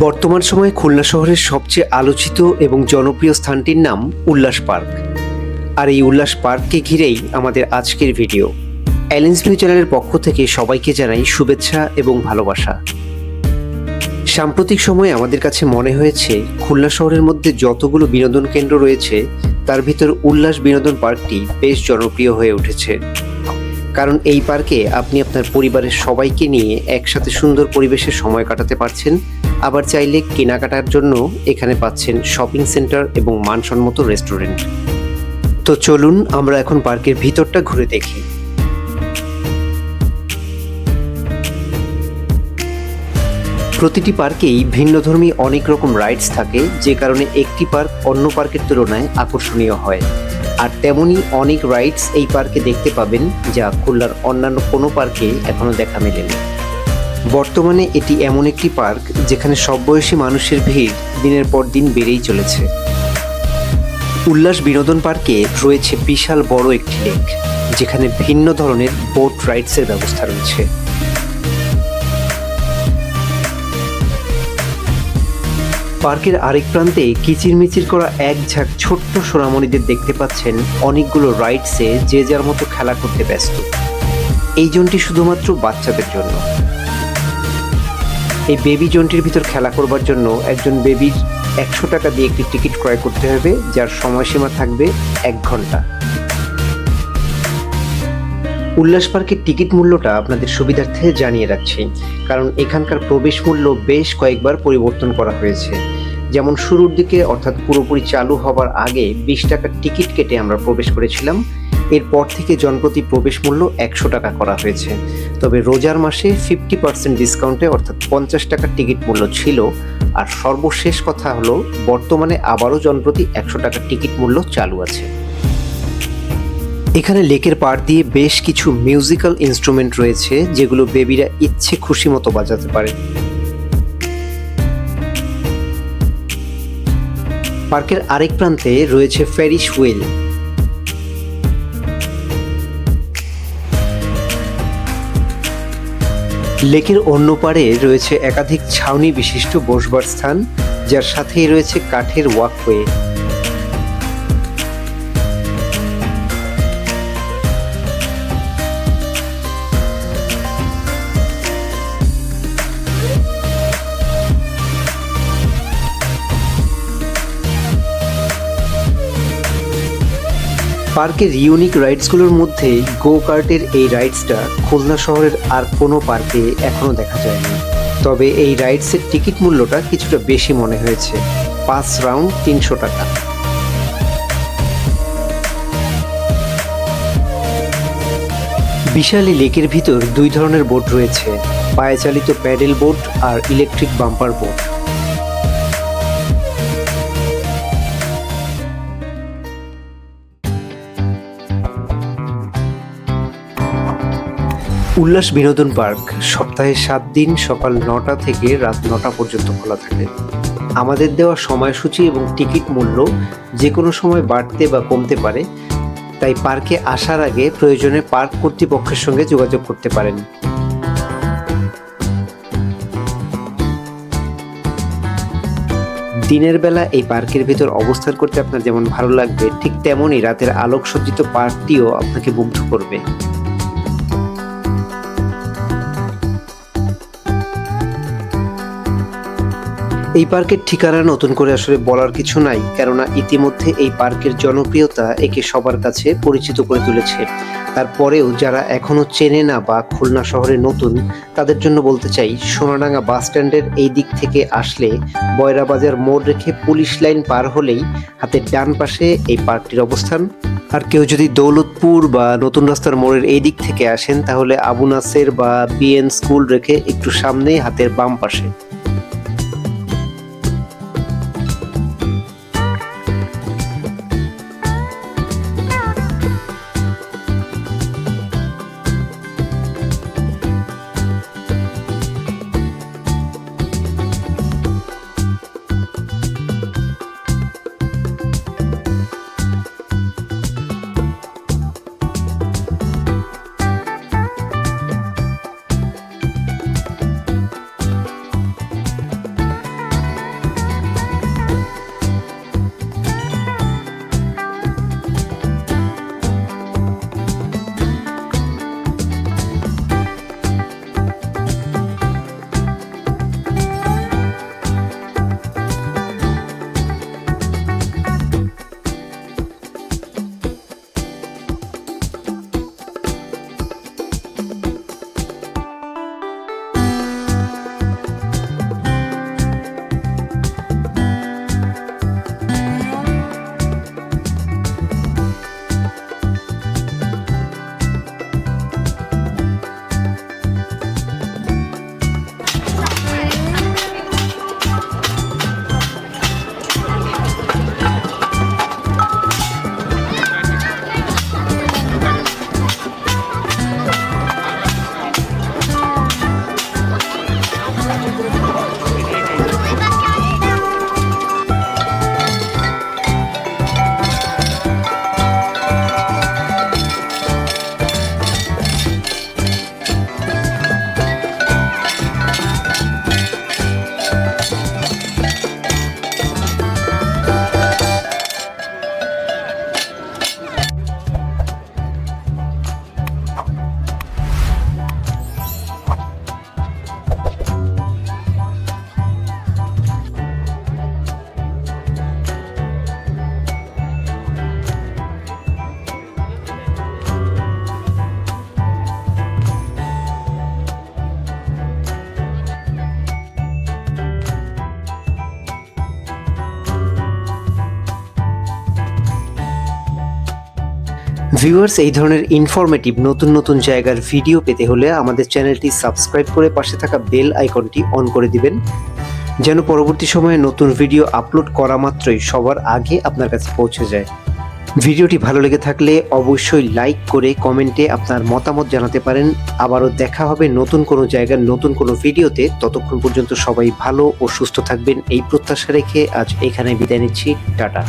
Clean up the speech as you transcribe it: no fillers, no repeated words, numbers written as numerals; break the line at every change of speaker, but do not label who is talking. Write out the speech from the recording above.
বর্তমান সময়ে খুলনা শহরের সবচেয়ে আলোচিত এবং জনপ্রিয় স্থানটির নাম উল্লাস পার্ক। আর এই উল্লাস পার্ককে ঘিরেই আমাদের আজকের ভিডিও। অ্যালেন্স ভিউ চ্যানেলের পক্ষ থেকে সবাইকে জানাই শুভেচ্ছা এবং ভালোবাসা। সাম্প্রতিক সময়ে আমাদের কাছে মনে হয়েছে খুলনা শহরের মধ্যে যতগুলো বিনোদন কেন্দ্র রয়েছে তার ভিতর উল্লাস বিনোদন পার্কটি বেশ জনপ্রিয় হয়ে উঠেছে। কারণ এই পার্কে আপনি আপনার পরিবারের সবাইকে নিয়ে একসাথে সুন্দর পরিবেশে সময় কাটাতে পারছেন, আবার চাইলে কেনাকাটার জন্য এখানে পাচ্ছেন শপিং সেন্টার এবং মানসম্মত রেস্টুরেন্ট। তো চলুন আমরা এখন পার্কের ভিতরটা ঘুরে দেখি। প্রতিটি পার্কেই ভিন্নধর্মী অনেক রকম রাইডস থাকে, যে কারণে একটি পার্ক অন্য পার্কের তুলনায় আকর্ষণীয় হয়। আর তেমনই অনেক রাইডস এই পার্কে দেখতে পাবেন যা খুলনার অন্যান্য কোনো পার্কে এখনো দেখা মেলেনি। বর্তমানে এটি এমন একটি পার্ক যেখানে সব বয়সী মানুষের ভিড় দিনের পর দিন বেড়েই চলেছে। উল্লাস বিনোদন পার্কে রয়েছে বিশাল বড় একটি লেক, যেখানে ভিন্ন ধরনের বোট রাইডসের ব্যবস্থা রয়েছে। পার্কের আরেক প্রান্তে কিচিরমিচির করা এক ঝাঁক ছোট্ট সোনামণিদের দেখতে পাচ্ছেন অনেকগুলো রাইডসে যে যার মতো খেলা করতে ব্যস্ত। এই জোনটি শুধুমাত্র বাচ্চাদের জন্য। এই বেবি জোনটির ভিতর খেলা করবার জন্য একজন বেবির 100 টাকা দিয়ে একটি টিকিট ক্রয় করতে হবে, যার সময়সীমা থাকবে 1 ঘন্টা। উল্লাস পার্কের টিকিট মূল্যটা আপনাদের সুবিধার্থে জানিয়ে রাখছি, কারণ এখানকার প্রবেশ মূল্য বেশ কয়েকবার পরিবর্তন করা হয়েছে। যেমন শুরুর দিকে অর্থাৎ পুরোপুরি চালু হবার আগে 20 টাকার টিকিট কেটে আমরা প্রবেশ করেছিলাম। এরপর থেকে জনপ্রতি প্রবেশ মূল্য 100 টাকা করা হয়েছে। তবে রোজার মাসে 50% ডিসকাউন্টে অর্থাৎ 50 টাকার টিকিট মূল্য ছিল। আর সর্বশেষ কথা হলো, বর্তমানে আবারও জনপ্রতি 100 টাকার টিকিট মূল্য চালু আছে। এখানে লেকের পাড় দিয়ে বেশ কিছু মিউজিক্যাল ইনস্ট্রুমেন্ট রয়েছে, যেগুলো বেবিরা ইচ্ছে খুশি মতো বাজাতে পারে। পার্কের আরেক প্রান্তে রয়েছে ফেরিস হুইল। লেকের অন্য পাড়ে রয়েছে একাধিক ছাউনি বিশিষ্ট বসবার স্থান, যার সাথেই রয়েছে কাঠের ওয়াকওয়ে। পার্কের ইউনিক রাইডসগুলোর মধ্যে গো কার্টের এই রাইডসটা খুলনা শহরের আর কোনো পার্কে এখনো দেখা যায়নি। তবে এই রাইডসের টিকিট মূল্যটা কিছুটা বেশি মনে হয়েছে, 5 রাউন্ড 300 টাকা। বিশাল এই লেকের ভিতর 2 ধরনের বোট রয়েছে, পায়ে চালিত প্যাডেল বোট আর ইলেকট্রিক বাম্পার বোট। উল্লাস বিনোদন পার্ক সপ্তাহে 7 দিন সকাল 9টা থেকে রাত 9টা পর্যন্ত খোলা থাকে। আমাদের দেওয়া সময়সূচি এবং টিকিট মূল্য যে কোনো সময় বাড়তে বা কমতে পারে, তাই পার্কে আসার আগে প্রয়োজনে পার্ক কর্তৃপক্ষের সঙ্গে যোগাযোগ করতে পারেন। দিনের বেলা এই পার্কের ভিতর অবস্থান করতে আপনার যেমন ভালো লাগবে, ঠিক তেমনই রাতের আলোকসজ্জিত পার্কটিও আপনাকে মুগ্ধ করবে। এই পার্কের ঠিকানা নতুন করে আসলে বলার কিছু নাই, কেননা ইতিমধ্যে এই পার্কের জনপ্রিয়তা একে সবার কাছে পরিচিত করে তুলেছে। তারপরেও যারা এখনো চেনে না বা খুলনা শহরে নতুন, তাদের জন্য বলতে চাই, সোনাডাঙ্গা বাস স্ট্যান্ডের এই দিক থেকে আসলে বয়রা বাজার মোড় রেখে পুলিশ লাইন পার হলেই হাতের ডান পাশে এই পার্কটির অবস্থান। আর কেউ যদি দৌলতপুর বা নতুন রাস্তার মোড়ের এই দিক থেকে আসেন, তাহলে আবু নাসের বা বিএন স্কুল রেখে একটু সামনেই হাতের বাম পাশে। ভিউয়ার্স, এই ধরনের ইনফরমেটিভ নতুন নতুন জায়গার ভিডিও পেতে হলে আমাদের চ্যানেলটি সাবস্ক্রাইব করে পাশে থাকা বেল আইকনটি অন করে দিবেন, যেন পরবর্তী সময়ে নতুন ভিডিও আপলোড করা মাত্রই সবার আগে আপনার কাছে পৌঁছে যায়। ভিডিওটি ভালো লেগে থাকলে অবশ্যই লাইক করে কমেন্টে আপনার মতামত জানাতে পারেন। আবারও দেখা হবে নতুন কোনো জায়গার নতুন কোনো ভিডিওতে। ততক্ষণ পর্যন্ত সবাই ভালো ও সুস্থ থাকবেন এই প্রত্যাশা রেখে আজ এখানে বিদায় নিচ্ছি। টাটা।